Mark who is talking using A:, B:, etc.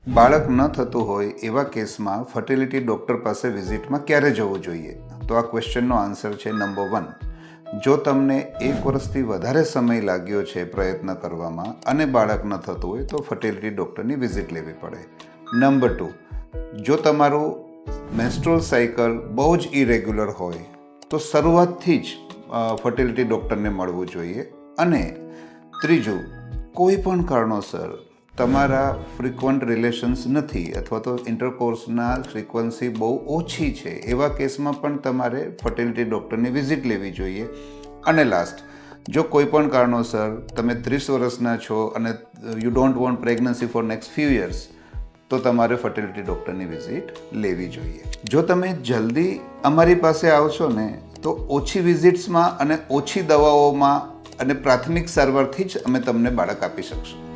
A: બાળક ન થતું હોય એવા કેસમાં ફર્ટિલિટી ડૉક્ટર પાસે વિઝિટમાં ક્યારે જવું જોઈએ? તો આ ક્વેશ્ચનનો આન્સર છે નંબર 1. જો તમને 1 વર્ષથી વધારે સમય લાગ્યો છે પ્રયત્ન કરવામાં અને બાળક ન થતું હોય તો ફર્ટિલિટી ડૉક્ટરની વિઝિટ લેવી પડે. નંબર 2, જો તમારું મેન્સ્ટ્રુઅલ સાયકલ બહુ જ ઇરેગ્યુલર હોય તો શરૂઆતથી જ ફર્ટિલિટી ડૉક્ટરને મળવું જોઈએ. અને ત્રીજું, કોઈ પણ કારણોસર તમારા ફ્રિકવન્ટ રિલેશન્સ નથી અથવા તો ઇન્ટરકોર્સના ફ્રિકવન્સી બહુ ઓછી છે, એવા કેસમાં પણ તમારે ફર્ટિલિટી ડૉક્ટરની વિઝિટ લેવી જોઈએ. અને લાસ્ટ, જો કોઈ પણ કારણોસર તમે 30 વર્ષના છો અને you don't want pregnancy for next few years, તો તમારે ફર્ટિલિટી ડૉક્ટરની વિઝિટ લેવી જોઈએ. જો તમે જલ્દી અમારી પાસે આવશો ને તો ઓછી વિઝિટ્સમાં અને ઓછી દવાઓમાં અને પ્રાથમિક સારવારથી જ અમે તમને બાળક આપી શકશું.